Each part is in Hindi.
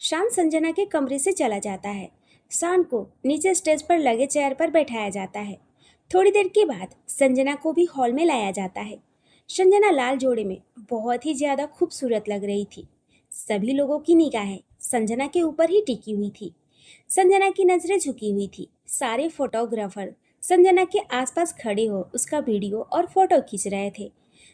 शान संजना के कमरे से चला जाता है। शान को नीचे स्टेज पर लगे चेयर पर बैठाया जाता है। थोड़ी देर के बाद संजना को भी हॉल में लाया जाता है। संजना लाल जोड़े में बहुत ही ज्यादा खूबसूरत लग रही थी। सभी लोगों की निगाहें संजना के ऊपर ही टिकी हुई थी। संजना की नजरें झुकी हुई थी। सारे फोटोग्राफर संजना के आसपास खड़े हो उसका वीडियो और फोटो खींच रहे थे।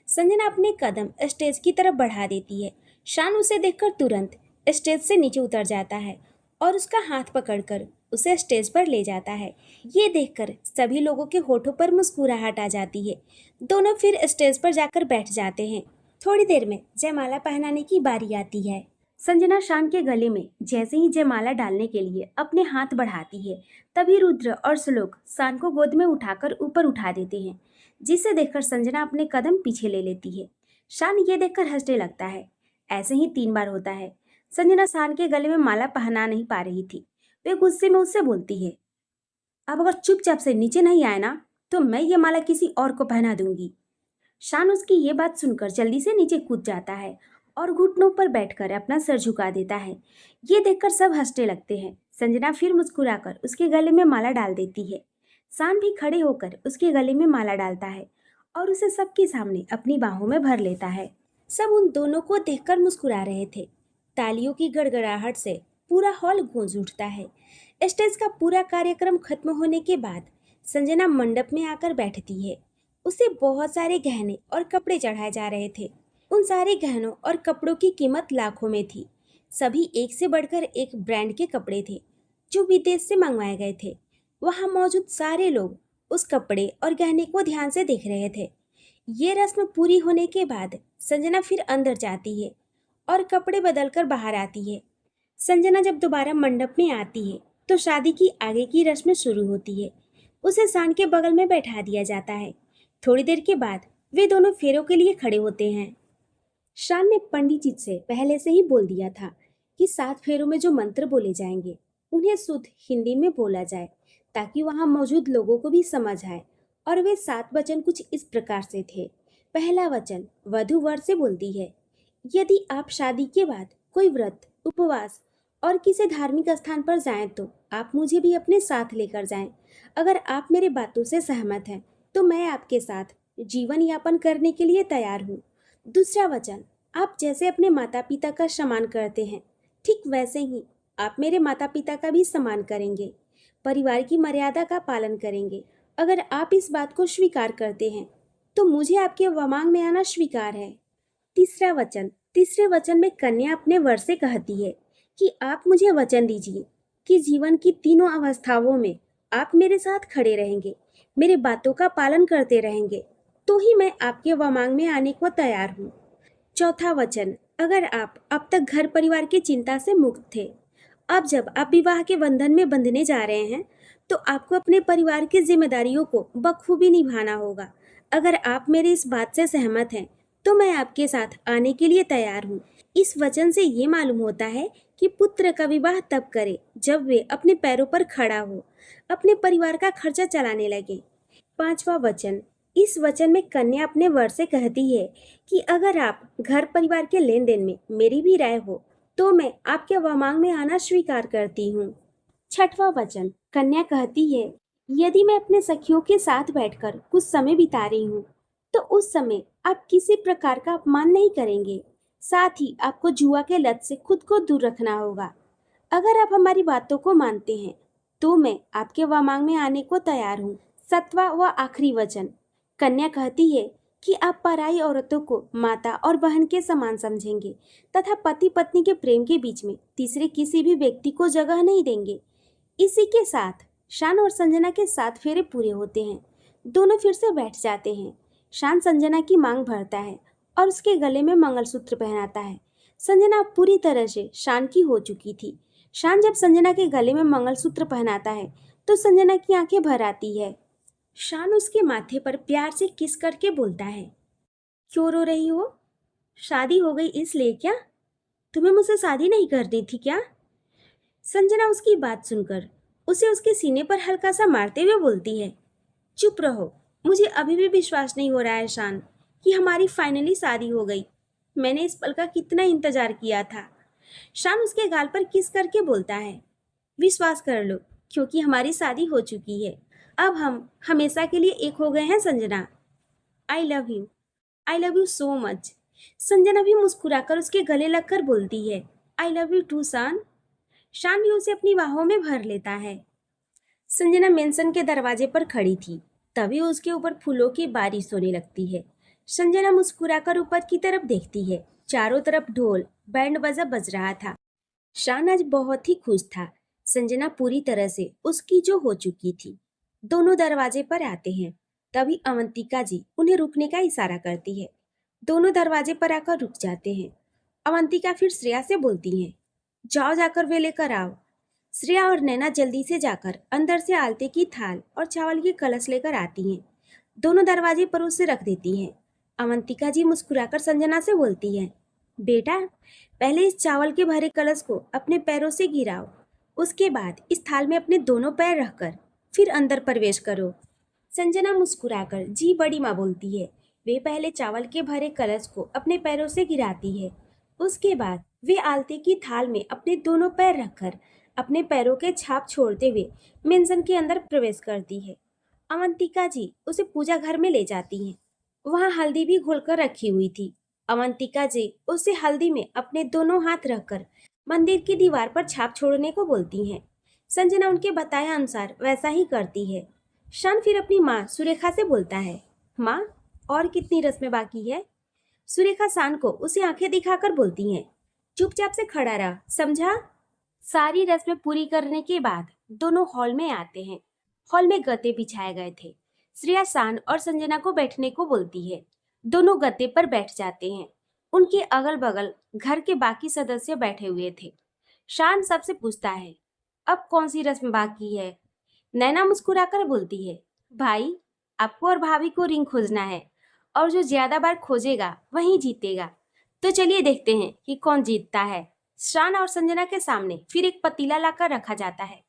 संजना अपने कदम स्टेज की तरफ बढ़ा देती है। शान उसे देखकर तुरंत स्टेज से नीचे उतर जाता है और उसका हाथ पकड़कर उसे स्टेज पर ले जाता है। ये देखकर सभी लोगों के होठों पर मुस्कुराहट आ जाती है। दोनों फिर स्टेज पर जाकर बैठ जाते हैं। थोड़ी देर में जयमाला पहनाने की बारी आती है। संजना शान के गले में जैसे ही जयमाला डालने के लिए अपने हाथ बढ़ाती है, तभी रुद्र और श्लोक शान को गोद में उठाकर ऊपर उठा देते हैं, जिसे देखकर संजना अपने कदम पीछे ले लेती है। शान ये देखकर हंसने लगता है। ऐसे ही 3 बार होता है। संजना शान के गले में माला पहना नहीं पा रही थी। वे गुस्से में उससे बोलती है, अब अगर चुपचाप से नीचे नहीं आए ना, तो मैं ये माला किसी और को पहना दूंगी। शान उसकी ये बात सुनकर जल्दी से नीचे कूद जाता है और घुटनों पर बैठकर अपना सर झुका देता है। ये देखकर सब हंसने लगते हैं। संजना फिर मुस्कुराकर उसके गले में माला डाल देती है। शान भी खड़े होकर उसके गले में माला डालता है और उसे सबके सामने अपनी बाहों में भर लेता है। सब उन दोनों को देखकर मुस्कुरा रहे थे। तालियों की गड़गड़ाहट से पूरा हॉल गूंज उठता है। स्टेज का पूरा कार्यक्रम खत्म होने के बाद संजना मंडप में आकर बैठती है। उसे बहुत सारे गहने और कपड़े चढ़ाए जा रहे थे। उन सारे गहनों और कपड़ों की कीमत लाखों में थी। सभी एक से बढ़कर एक ब्रांड के कपड़े थे जो विदेश से मंगवाए गए थे। वहां मौजूद सारे लोग उस कपड़े और गहने को ध्यान से देख रहे थे। ये रस्म पूरी होने के बाद संजना फिर अंदर जाती है और कपड़े बदलकर बाहर आती है। संजना जब दोबारा मंडप में आती है तो शादी की आगे की रस्म शुरू होती है। उसे शान के बगल में बैठा दिया जाता है। थोड़ी देर के बाद वे दोनों फेरों के लिए खड़े होते हैं। शान ने पंडित जी से पहले से ही बोल दिया था कि 7 फेरों में जो मंत्र बोले जाएंगे उन्हें शुद्ध हिंदी में बोला जाए, ताकि वहां मौजूद लोगों को भी समझ आए। और वे 7 वचन कुछ इस प्रकार से थे। पहला वचन वधू वर से बोलती है, यदि आप शादी के बाद कोई व्रत, उपवास और किसी धार्मिक स्थान पर जाएं तो आप मुझे भी अपने साथ लेकर जाएं। अगर आप मेरे बातों से सहमत हैं तो मैं आपके साथ जीवन यापन करने के लिए तैयार हूँ। दूसरा वचन, आप जैसे अपने माता पिता का सम्मान करते हैं, ठीक वैसे ही आप मेरे माता पिता का भी सम्मान करेंगे। परिवार की मर्यादा का पालन करेंगे। अगर आप इस बात को स्वीकार करते हैं तो मुझे आपके वमांग में आना स्वीकार है। तीसरा वचन, तीसरे वचन में कन्या अपने वर से कहती है कि आप मुझे वचन दीजिए कि जीवन की तीनों अवस्थाओं में आप मेरे साथ खड़े रहेंगे, मेरे बातों का पालन करते रहेंगे, तो ही मैं आपके वमांग में आने को तैयार हूँ। चौथा वचन, अगर आप अब तक घर परिवार की चिंता से मुक्त थे, अब जब आप विवाह के बंधन में बंधने जा रहे हैं तो आपको अपने परिवार की जिम्मेदारियों को बखूबी निभाना होगा। अगर आप मेरी इस बात से सहमत हैं तो मैं आपके साथ आने के लिए तैयार हूँ। इस वचन से ये मालूम होता है कि पुत्र का विवाह तब करे जब वे अपने पैरों पर खड़ा हो, अपने परिवार का खर्चा चलाने लगे। पांचवा वचन, इस वचन में कन्या अपने वर से कहती है कि अगर आप घर परिवार के लेन देन में मेरी भी राय हो तो मैं आपके वमांग में आना स्वीकार करती हूँ। छठवां वचन, कन्या कहती है, यदि मैं अपने सखियों के साथ बैठकर कुछ समय बिता रही हूँ तो उस समय आप किसी प्रकार का अपमान नहीं करेंगे। साथ ही आपको जुआ के लत से खुद को दूर रखना होगा। अगर आप हमारी बातों को मानते हैं तो मैं आपके वमांग में आने को तैयार हूँ। 7वां व आखिरी वचन, कन्या कहती है कि आप पराई औरतों को माता और बहन के समान समझेंगे तथा पति पत्नी के प्रेम के बीच में तीसरे किसी भी व्यक्ति को जगह नहीं देंगे। इसी के साथ शान और संजना के 7 फेरे पूरे होते हैं। दोनों फिर से बैठ जाते हैं। शान संजना की मांग भरता है और उसके गले में मंगलसूत्र पहनाता है। संजना अब पूरी तरह से शान की हो चुकी थी। शान जब संजना के गले में मंगलसूत्र पहनाता है तो संजना की आंखें भर आती है। शान उसके माथे पर प्यार से किस करके बोलता है, क्यों रो रही हो? शादी हो गई इसलिए क्या? तुम्हें मुझसे शादी नहीं करनी थी क्या? संजना उसकी बात सुनकर उसे उसके सीने पर हल्का सा मारते हुए बोलती है, चुप रहो, मुझे अभी भी विश्वास नहीं हो रहा है शान कि हमारी फाइनली शादी हो गई। मैंने इस पल का कितना इंतजार किया था। शान उसके गाल पर किस करके बोलता है, विश्वास कर लो, क्योंकि हमारी शादी हो चुकी है। अब हम हमेशा के लिए एक हो गए हैं Sanjana. I love you, I love you so much. Sanjana भी मुस्कुराकर उसके गले लगकर बोलती है, आई लव यू टू शान। शान भी उसे अपनी बाहों में भर लेता है। संजना मेंशन के दरवाजे पर खड़ी थी, तभी उसके ऊपर फूलों की बारिश होने लगती है। संजना मुस्कुराकर ऊपर की तरफ देखती है। चारों तरफ ढोल बैंड बाजा बज रहा था। शान आज बहुत ही खुश था। संजना पूरी तरह से उसकी जो हो चुकी थी। दोनों दरवाजे पर आते हैं। तभी अवंतिका जी उन्हें रुकने का इशारा करती है। दोनों दरवाजे पर आकर रुक जाते हैं। अवंतिका फिर श्रेया से बोलती हैं, जाओ जाकर वे लेकर आओ। श्रेया और नैना जल्दी से जाकर अंदर से आलते की थाल और चावल की कलश लेकर आती हैं। दोनों दरवाजे पर उसे रख देती हैं। अवंतिका जी मुस्कुराकर संजना से बोलती हैं, बेटा, पहले इस चावल के भरे कलश को अपने पैरों से गिराओ, उसके बाद इस थाल में अपने दोनों पैर रखकर फिर अंदर प्रवेश करो। संजना मुस्कुराकर जी बड़ी माँ बोलती है। वे पहले चावल के भरे कलश को अपने पैरों से गिराती है। उसके बाद वे आलते की थाल में अपने दोनों पैर रखकर अपने पैरों के छाप छोड़ते हुए मेंशन के अंदर प्रवेश करती है। अवंतिका जी उसे पूजा घर में ले जाती हैं। वहाँ हल्दी भी घोलकर रखी हुई थी। अवंतिका जी उसे हल्दी में अपने दोनों हाथ रखकर मंदिर की दीवार पर छाप छोड़ने को बोलती हैं। संजना उनके बताए अनुसार वैसा ही करती है। शान फिर अपनी माँ सुरेखा से बोलता है, माँ, और कितनी रस्में बाकी है? सुरेखा शान को उसे आंखें दिखाकर बोलती हैं, चुपचाप से खड़ा रह, समझा? सारी रस्में पूरी करने के बाद दोनों हॉल में आते हैं। हॉल में गद्दे बिछाए गए थे। श्रेया शान और संजना को बैठने को बोलती है। दोनों गद्दे पर बैठ जाते हैं। उनके अगल बगल घर के बाकी सदस्य बैठे हुए थे। शान सबसे पूछता है, अब कौन सी रस्म बाकी है? नैना मुस्कुराकर बोलती है, भाई, आपको और भाभी को रिंग खोजना है और जो ज्यादा बार खोजेगा वही जीतेगा। तो चलिए देखते हैं कि कौन जीतता है। शान और संजना के सामने फिर एक पतीला लाकर रखा जाता है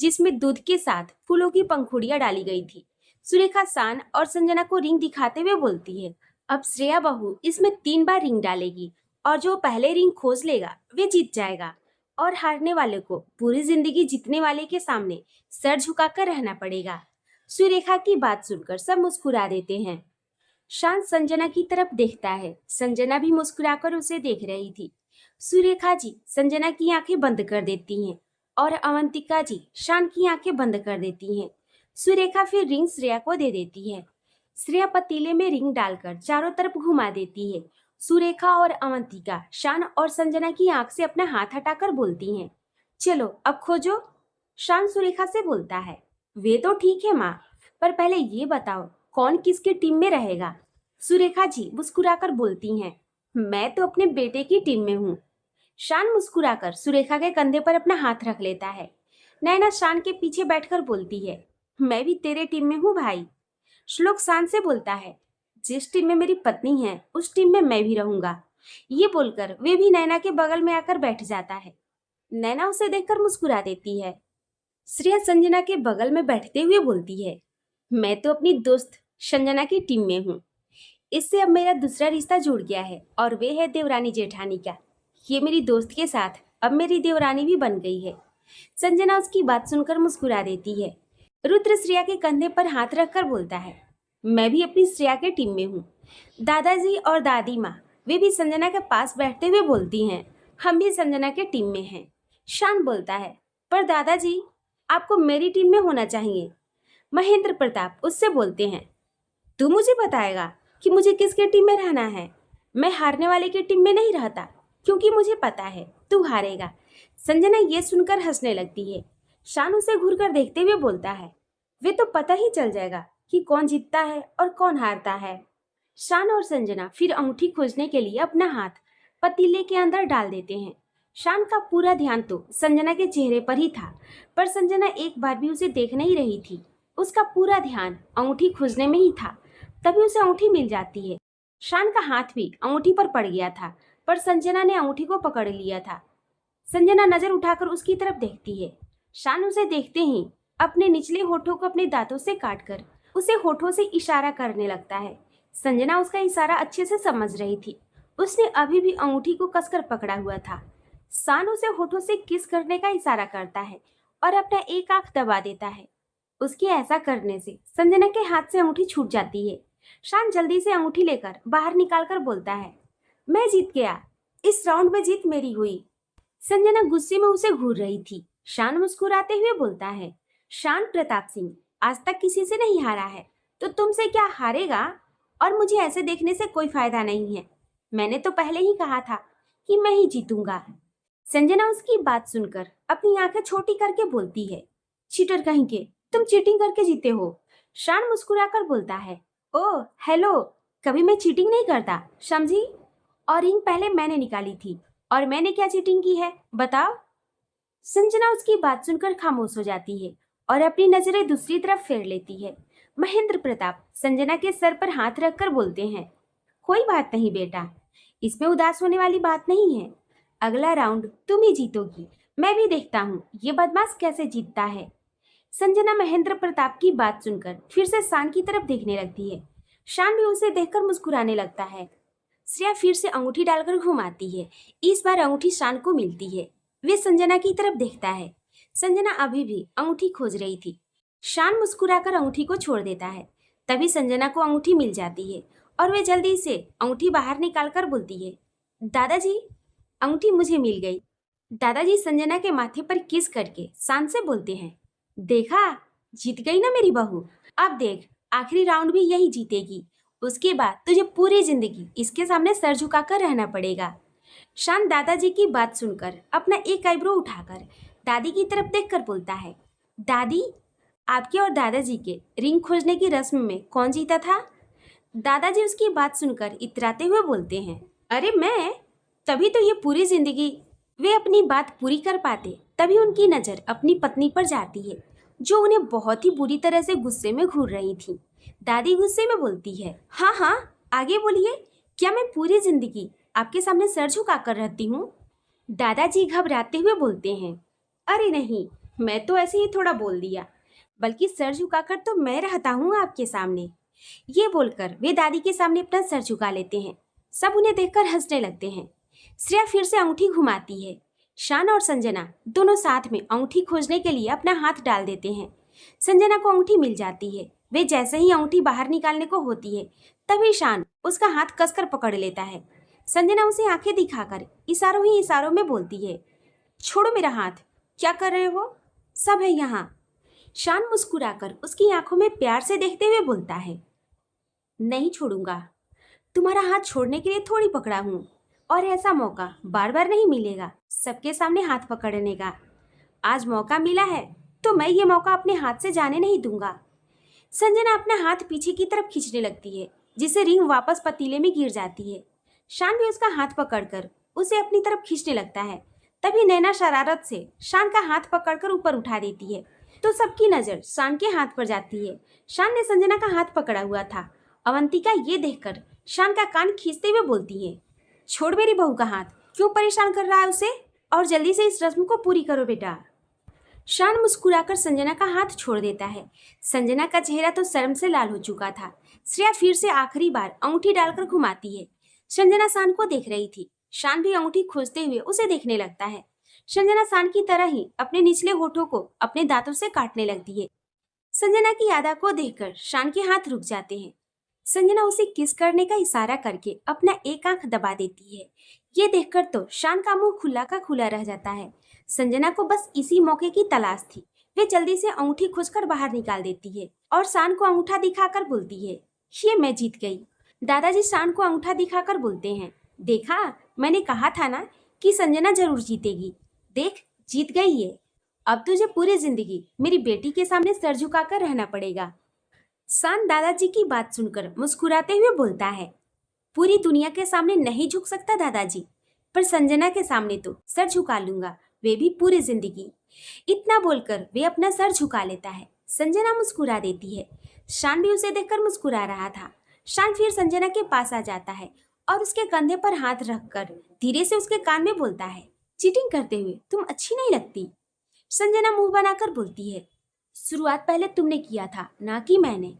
जिसमें दूध के साथ फूलों की पंखुड़ियां डाली गई थी। सुरेखा शान और संजना को रिंग दिखाते हुए बोलती है, अब श्रेया बहू इसमें 3 बार रिंग डालेगी और जो पहले रिंग खोज लेगा वे जीत जाएगा और हारने वाले को पूरी जिंदगी जीतने वाले के सामने सर झुकाकर रहना पड़ेगा। सुरेखा की बात सुनकर सब मुस्कुरा देते हैं। शान संजना की तरफ देखता है। संजना भी मुस्कुराकर उसे देख रही थी। सुरेखा जी संजना की आंखें बंद कर देती हैं और अवंतिका जी शान की आंखें बंद कर देती हैं। सुरेखा फिर रिंग श्रेया को दे देती है। श्रेया पतीले में रिंग डालकर चारों तरफ घुमा देती है। सुरेखा और अवंतिका शान और संजना की आंख से अपना हाथ हटाकर बोलती हैं, चलो अब खोजो। शान सुरेखा से बोलता है, वे तो ठीक है माँ, पर पहले ये बताओ कौन किसकी टीम में रहेगा? सुरेखा जी मुस्कुराकर बोलती हैं, मैं तो अपने बेटे की टीम में हूँ। शान मुस्कुराकर सुरेखा के कंधे पर अपना हाथ रख लेता है। नैना शान के पीछे बैठकर बोलती है, मैं भी तेरे टीम में हूँ भाई। श्लोक शान से बोलता है, जिस टीम में मेरी पत्नी है उस टीम में मैं भी रहूंगा। ये बोलकर वे भी नैना के बगल में आकर बैठ जाता है। नैना उसे देखकर मुस्कुरा देती है। श्रेया संजना के बगल में बैठते हुए बोलती है, मैं तो अपनी दोस्त संजना की टीम में हूँ। इससे अब मेरा दूसरा रिश्ता जुड़ गया है और वे है देवरानी जेठानी का। ये मेरी दोस्त के साथ अब मेरी देवरानी भी बन गई है। संजना उसकी बात सुनकर मुस्कुरा देती है। रुद्र श्रेया के कंधे पर हाथ रखकर बोलता है, मैं भी अपनी श्रेया के टीम में हूँ। दादाजी और दादी माँ वे भी संजना के पास बैठते हुए बोलती हैं, हम भी संजना के टीम में हैं। शान बोलता है, पर दादाजी आपको मेरी टीम में होना चाहिए। महेंद्र प्रताप उससे बोलते हैं, तू मुझे बताएगा कि मुझे किसके टीम में रहना है? मैं हारने वाले की टीम में नहीं रहता, क्योंकि मुझे पता है तू हारेगा। संजना ये सुनकर हंसने लगती है। शान उसे घूरकर देखते हुए बोलता है, वे तो पता ही चल जाएगा कि कौन जीतता है और कौन हारता है। शान और संजना फिर अंगूठी खोजने के लिए अपना हाथ पतीले के अंदर डाल देते हैं। शान का पूरा ध्यान तो संजना के चेहरे पर ही था, पर संजना एक बार भी उसे देख नहीं रही थी। उसका पूरा ध्यान अंगूठी खोजने में ही था। तभी उसे अंगूठी मिल जाती है। शान का हाथ भी अंगूठी पर पड़ गया था, पर संजना ने अंगूठी को पकड़ लिया था। संजना नजर उठाकर उसकी तरफ देखती है। शान उसे देखते ही अपने निचले होठों को अपने दांतों से काटकर उसे होठों से इशारा करने लगता है। संजना उसका इशारा अच्छे से समझ रही थी। उसने अभी भी अंगूठी को कसकर पकड़ा हुआ था। शान उसे होठों से किस करने का इशारा करता है और अपना एक आंख दबा देता है। उसके ऐसा करने से संजना के हाथ से अंगूठी छूट जाती है। शान जल्दी से अंगूठी लेकर बाहर निकालकर बोलता है, मैं जीत गया, इस राउंड में जीत मेरी हुई। संजना गुस्से में उसे घूर रही थी। शान मुस्कुराते हुए बोलता है, शान प्रताप सिंह, आज तक किसी से नहीं हारा है तो तुमसे क्या हारेगा? और मुझे ऐसे देखने से कोई फायदा नहीं है। मैंने तो पहले ही कहा था कि मैं ही जीतूंगा। संजना उसकी बात सुनकर अपनी आंखें छोटी करके बोलती है, चीटर कहीं के, तुम चीटिंग करके जीते हो। शान मुस्कुराकर बोलता है, ओह हेलो, कभी मैं चीटिंग नहीं करता, समझी? और रिंग पहले मैंने निकाली थी, और मैंने क्या चीटिंग की है बताओ? संजना उसकी बात सुनकर खामोश हो जाती है और अपनी नजरें दूसरी तरफ फेर लेती है। महेंद्र प्रताप संजना के सर पर हाथ रखकर बोलते हैं, कोई बात नहीं बेटा, इसमें उदास होने वाली बात नहीं है। अगला राउंड तुम ही जीतोगी। मैं भी देखता हूँ ये बदमाश कैसे जीतता है। संजना महेंद्र प्रताप की बात सुनकर फिर से शान की तरफ देखने लगती है। शान भी उसे देखकर मुस्कुराने लगता है। श्रेया फिर से अंगूठी डालकर घुमाती है। इस बार अंगूठी शान को मिलती है। वे संजना की तरफ देखता है। संजना अभी भी अंगूठी खोज रही थी। शान मुस्कुराकर अंगूठी को छोड़ देता है। तभी संजना को अंगूठी मिल जाती है और वे जल्दी से अंगूठी बाहर निकालकर बोलती है, दादाजी, अंगूठी मुझे मिल गई। दादाजी संजना के माथे पर किस करके शान से बोलते हैं, देखा, जीत गई ना मेरी बहू। अब देख, आखिरी राउंड भी यही जीतेगी। उसके बाद तुझे पूरी जिंदगी इसके सामने सर झुकाकर रहना पड़ेगा। शान दादाजी की बात सुनकर अपना एक आईब्रो उठाकर दादी की तरफ देखकर बोलता है, दादी, आपके और दादाजी के रिंग खोजने की रस्म में कौन जीता था? दादाजी उसकी बात सुनकर इतराते हुए बोलते हैं, अरे मैं, तभी तो ये पूरी जिंदगी। वे अपनी बात पूरी कर पाते तभी उनकी नज़र अपनी पत्नी पर जाती है, जो उन्हें बहुत ही बुरी तरह से गुस्से में घूर रही थी। दादी गुस्से में बोलती है, हाँ हाँ, आगे बोलिए, क्या मैं पूरी जिंदगी आपके सामने सर झुकाकर रहती हूँ? दादाजी घबराते हुए बोलते हैं, अरे नहीं, मैं तो ऐसे ही थोड़ा बोल दिया, बल्कि सर झुकाकर तो मैं रहता हूँ आपके सामने। ये बोलकर वे दादी के सामने अपना सर झुका लेते हैं। सब उन्हें देखकर हंसने लगते हैं। श्रेया फिर से अंगूठी घुमाती है। शान और संजना दोनों साथ में अंगूठी खोजने के लिए अपना हाथ डाल देते हैं। संजना को अंगूठी मिल जाती है। वे जैसे ही अंगूठी बाहर निकालने को होती है, तभी शान उसका हाथ कसकर पकड़ लेता है। संजना उसे आंखें दिखाकर इशारों ही इशारों में बोलती है, छोड़ो मेरा हाथ, क्या कर रहे हो? सब है यहाँ। शान मुस्कुराकर उसकी आंखों में प्यार से देखते हुए बोलता है, नहीं छोड़ूंगा, तुम्हारा हाथ छोड़ने के लिए थोड़ी पकड़ा हूँ, और ऐसा मौका बार बार नहीं मिलेगा सबके सामने हाथ पकड़ने का। आज मौका मिला है तो मैं ये मौका अपने हाथ से जाने नहीं दूंगा। संजना अपना हाथ पीछे की तरफ खींचने लगती है, जिससे रिंग वापस पतीले में गिर जाती है। शान भी उसका हाथ पकड़कर उसे अपनी तरफ खींचने लगता है। तभी नैना शरारत से शान का हाथ पकड़कर ऊपर उठा देती है, तो सबकी नजर शान के हाथ पर जाती है। शान ने संजना का हाथ पकड़ा हुआ था। अवंतिका ये देखकर शान का कान खींचते हुए बोलती है, छोड़ मेरी बहू का हाथ, क्यों परेशान कर रहा है उसे, और जल्दी से इस रस्म को पूरी करो बेटा। शान मुस्कुराकर संजना का हाथ छोड़ देता है। संजना का चेहरा तो शर्म से लाल हो चुका था। श्रेया फिर से आखिरी बार अंगूठी डालकर घुमाती है। संजना शान को देख रही थी। शान भी अंगूठी खोजते हुए उसे देखने लगता है। संजना शान की तरह ही अपने निचले होठों को अपने दांतों से काटने लगती है। संजना की अदा को देखकर शान के हाथ रुक जाते हैं। संजना उसे किस करने का इशारा करके अपना एक आंख दबा देती है। ये देखकर तो शान का मुंह खुला का खुला रह जाता है। संजना को बस इसी मौके की तलाश थी। वे जल्दी से अंगूठी खोजकर बाहर निकाल देती है और शान को अंगूठा दिखाकर बोलती है, ये मैं जीत गई। दादाजी शान को अंगूठा दिखाकर बोलते हैं, देखा, मैंने कहा था ना कि संजना जरूर जीतेगी। देख, जीत गई ये। अब तुझे पूरी जिंदगी मेरी बेटी के सामने सर झुकाकर रहना पड़ेगा। शान दादाजी की बात सुनकर मुस्कुराते हुए बोलता है, पूरी दुनिया के सामने नहीं झुक सकता दादाजी, पर संजना के सामने तो सर झुका लूंगा, वे भी पूरी जिंदगी। इतना बोलकर वे अपना सर झुका लेता है। संजना मुस्कुरा देती है। शान भी उसे देखकर मुस्कुरा रहा था। शान फिर संजना के पास आ जाता है और उसके कंधे पर हाथ रखकर धीरे से उसके कान में बोलता है, चीटिंग करते हुए तुम अच्छी नहीं लगती। संजना मुंह बनाकर बोलती है, शुरुआत पहले तुमने किया था, ना कि मैंने।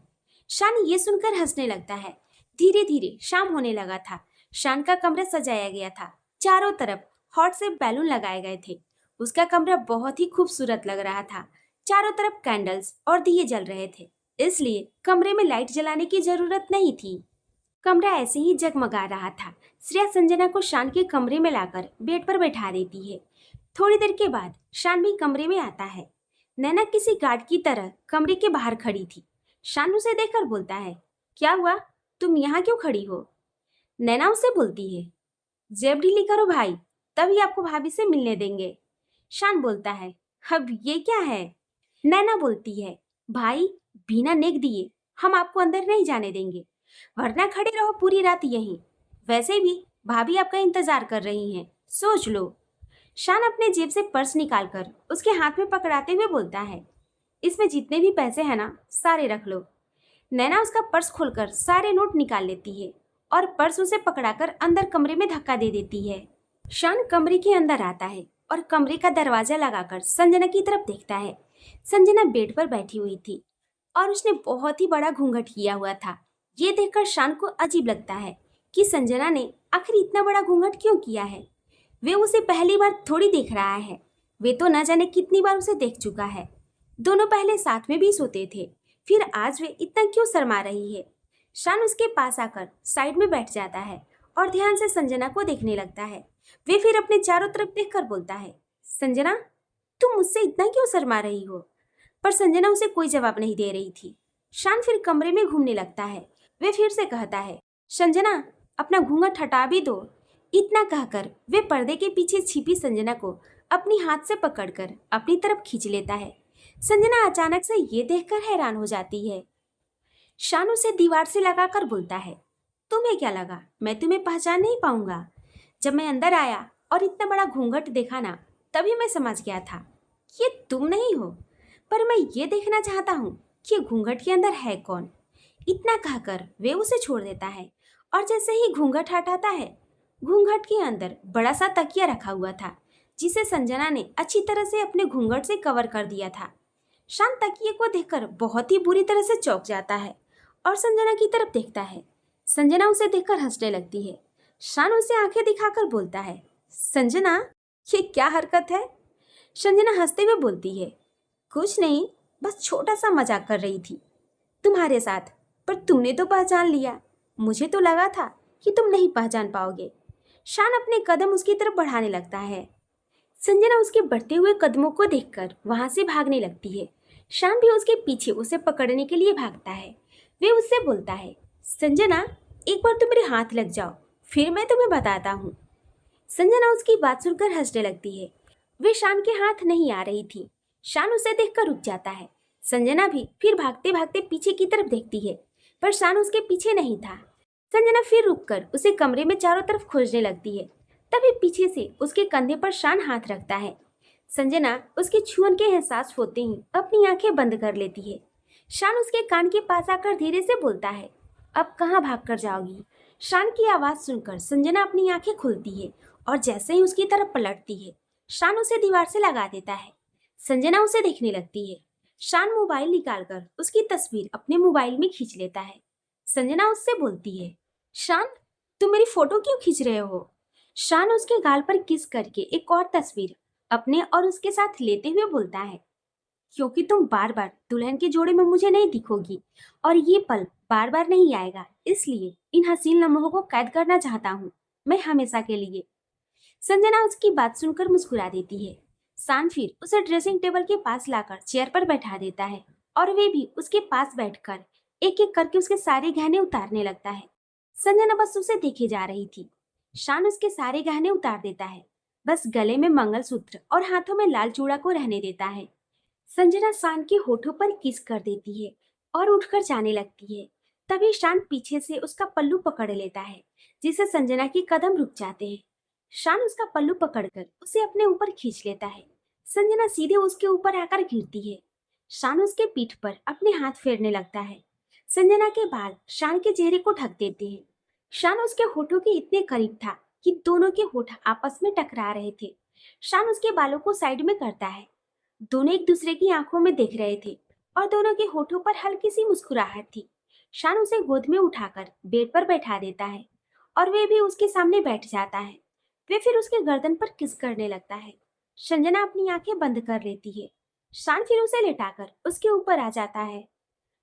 शान ये सुनकर हंसने लगता है। धीरे धीरे शाम होने लगा था। शान का कमरा सजाया गया था। चारों तरफ हॉट से बैलून लगाए गए थे। उसका कमरा बहुत ही खूबसूरत लग रहा था। चारों तरफ कैंडल्स और दिए जल रहे थे, इसलिए कमरे में लाइट जलाने की जरूरत नहीं थी। कमरा ऐसे ही जगमगा रहा था। श्रेया संजना को शान के कमरे में लाकर बेड पर बैठा देती है। थोड़ी देर के बाद शान भी कमरे में आता है। नैना किसी गार्ड की तरह कमरे के बाहर खड़ी थी। शान उसे देखकर बोलता है, क्या हुआ, तुम यहाँ क्यों खड़ी हो? नैना उसे बोलती है, जेब ढीली करो भाई, तभी आपको भाभी से मिलने देंगे। शान बोलता है, अब ये क्या है? नैना बोलती है, भाई बिना नेक दिए हम आपको अंदर नहीं जाने देंगे, वरना खड़े रहो पूरी रात यहीं। वैसे भी भाभी आपका इंतजार कर रही हैं, सोच लो। शान अपने जेब से पर्स निकालकर उसके हाथ में पकड़ाते हुए बोलता है, इसमें जितने भी पैसे हैं ना, सारे रख लो। नैना उसका पर्स खोलकर सारे नोट निकाल लेती है और पर्स उसे पकड़ाकर अंदर कमरे में धक्का दे देती है। शान कमरे के अंदर आता है और कमरे का दरवाजा लगाकर संजना की तरफ देखता है। संजना बेड पर बैठी हुई थी और उसने बहुत ही बड़ा घूंघट किया हुआ था। ये देखकर शान को अजीब लगता है कि संजना ने आखिर इतना बड़ा घूंघट क्यों किया है। वे उसे पहली बार थोड़ी देख रहा है, वे तो न जाने कितनी बार उसे देख चुका है। दोनों पहले साथ में भी सोते थे, फिर आज वे इतना क्यों शर्मा रही है। शान उसके पास आकर साइड में बैठ जाता है और ध्यान से संजना को देखने लगता है। वे फिर अपने चारों तरफ देखकर बोलता है, संजना तुम मुझसे इतना क्यों शर्मा रही हो? पर संजना उसे कोई जवाब नहीं दे रही थी। शान फिर कमरे में घूमने लगता है। वे फिर से कहता है, संजना अपना घूंघट हटा भी दो। इतना कहकर वे पर्दे के पीछे छिपी संजना को अपनी हाथ से पकड़कर अपनी तरफ खींच लेता है। संजना अचानक से ये देखकर हैरान हो जाती है। शान उसे दीवार से लगाकर बोलता है, तुम्हें क्या लगा मैं तुम्हें पहचान नहीं पाऊंगा? जब मैं अंदर आया और इतना बड़ा घूंघट देखा ना, तभी मैं समझ गया था ये तुम नहीं हो। पर मैं ये देखना चाहता हूँ कि घूंघट के अंदर है कौन। इतना कहकर वे उसे छोड़ देता है और जैसे ही घूंघट हटाता है, घूंघट के अंदर बड़ा सा तकिया रखा हुआ था, जिसे संजना ने अच्छी तरह से अपने घूंघट से कवर कर दिया था। शान तकिए को देखकर बहुत ही बुरी तरह से चौंक जाता है और संजना की तरफ देखता है। संजना उसे देखकर हंसने लगती है। शान उसे आंखें दिखाकर बोलता है, संजना ये क्या हरकत है? संजना हंसते हुए बोलती है, कुछ नहीं, बस छोटा सा मजाक कर रही थी तुम्हारे साथ, पर तुमने तो पहचान लिया। मुझे तो लगा था कि तुम नहीं पहचान पाओगे। शान अपने कदम उसकी तरफ बढ़ाने लगता है। संजना उसके बढ़ते हुए कदमों को देखकर वहां से भागने लगती है। शान भी उसके पीछे उसे पकड़ने के लिए भागता है। वे उससे बोलता है, संजना एक बार तुम मेरे हाथ लग जाओ, फिर मैं तुम्हें बताता हूँ। संजना उसकी बात सुनकर हंसने लगती है। वे शान के हाथ नहीं आ रही थी। शान उसे देखकर रुक जाता है। संजना भी फिर भागते भागते पीछे की तरफ देखती है, पर शान उसके पीछे नहीं था। संजना फिर रुककर उसे कमरे में चारों तरफ खोजने लगती है। तभी पीछे से उसके कंधे पर शान हाथ रखता है। संजना उसके छुअन के एहसास होते ही अपनी आंखें बंद कर लेती है। शान उसके कान के पास आकर धीरे से बोलता है, अब कहाँ भाग कर जाओगी? शान की आवाज सुनकर संजना अपनी आंखें खुलती है और जैसे ही उसकी तरफ पलटती है, शान उसे दीवार से लगा देता है। संजना उसे देखने लगती है। शान मोबाइल निकालकर उसकी तस्वीर अपने मोबाइल में खींच लेता है। संजना उससे बोलती है, शान तुम मेरी फोटो क्यों खींच रहे हो? शान उसके गाल पर किस करके एक और तस्वीर अपने और उसके साथ लेते हुए बोलता है, क्योंकि तुम बार बार दुल्हन के जोड़े में मुझे नहीं दिखोगी और ये पल बार बार नहीं आएगा, इसलिए इन हसीन लम्हों को कैद करना चाहता हूँ मैं हमेशा के लिए। संजना उसकी बात सुनकर मुस्कुरा देती है। शान फिर उसे ड्रेसिंग टेबल के पास लाकर चेयर पर बैठा देता है और वे भी उसके पास बैठकर एक एक करके उसके सारे गहने उतारने लगता है। संजना बस उसे देखे जा रही थी। शान उसके सारे गहने उतार देता है, बस गले में मंगलसूत्र और हाथों में लाल चूड़ा को रहने देता है। संजना शान के होठों पर किस कर देती है और उठकर जाने लगती है। तभी शान पीछे से उसका पल्लू पकड़ लेता है, जिससे संजना के कदम रुक जाते हैं। शान उसका पल्लू पकड़कर उसे अपने ऊपर खींच लेता है। संजना सीधे उसके ऊपर आकर गिरती है। शान उसके पीठ पर अपने हाथ फेरने लगता है। संजना के बाल शान के चेहरे को ढक देते हैं। शान उसके होठों के इतने करीब था कि दोनों के होठ आपस में टकरा रहे थे। शान उसके बालों को साइड में करता है। दोनों एक दूसरे की आंखों में देख रहे थे और दोनों के होठों पर हल्की सी मुस्कुराहट थी। शान उसे गोद में उठाकर बेड पर बैठा देता है और वे भी उसके सामने बैठ जाता है। वे फिर उसके गर्दन पर किस करने लगता है। संजना अपनी आंखें बंद कर लेती है। शान फिर उसे लेटाकर उसके ऊपर आ जाता है।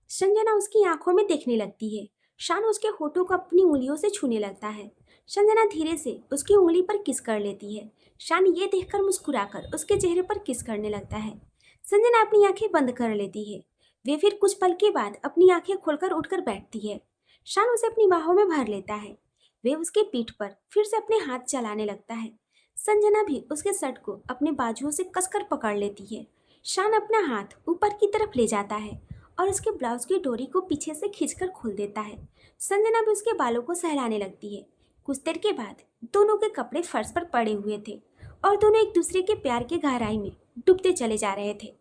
संजना उसकी आंखों में देखने लगती है। शान उसके होठों को अपनी उंगलियों से छूने लगता है। संजना धीरे से उसकी उंगली पर किस कर लेती है। शान ये देखकर मुस्कुराकर उसके चेहरे पर किस करने लगता है। संजना अपनी आंखें बंद कर लेती है। वे फिर कुछ पल के बाद अपनी आंखें खोलकर उठकर बैठती है। शान उसे अपनी बाहों में भर लेता है। वे उसके पीठ पर फिर से अपने हाथ चलाने लगता है। संजना भी उसके शर्ट को अपने बाजुओं से कसकर पकड़ लेती है। शान अपना हाथ ऊपर की तरफ ले जाता है और उसके ब्लाउज की डोरी को पीछे से खींचकर खोल देता है। संजना भी उसके बालों को सहलाने लगती है। कुछ देर के बाद दोनों के कपड़े फर्श पर पड़े हुए थे और दोनों एक दूसरे के प्यार की गहराई में डूबते चले जा रहे थे।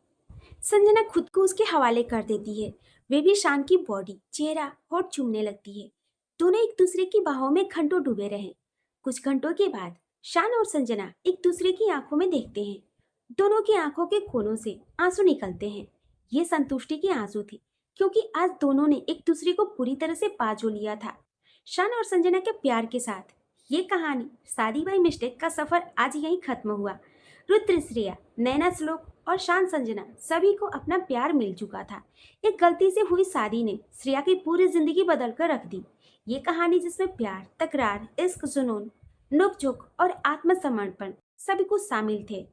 संजना खुद को उसके हवाले कर देती है। वे भी शान की बॉडी, चेहरा, होठ चूमने लगती है। दोनों एक दूसरे की बाहों में घंटों डूबे रहे। कुछ घंटों के बाद शान और संजना एक दूसरे की आंखों में देखते हैं। दोनों की आंखों के कोनों से आंसू निकलते हैं। ये संतुष्टि के आंसू थे, क्योंकि आज दोनों ने एक दूसरे को पूरी तरह से पा जो लिया था। शान और संजना के प्यार के साथ ये कहानी शादी बाई मिस्टेक का सफर आज यहीं खत्म हुआ। रुद्र, श्रेया, नैना, श्लोक और शान संजना सभी को अपना प्यार मिल चुका था। एक गलती से हुई शादी ने श्रेया की पूरी जिंदगी बदल कर रख दी। ये कहानी जिसमें प्यार, तकरार, इश्क, जुनून, नोक झोंक और आत्मसमर्पण सभी कुछ शामिल थे।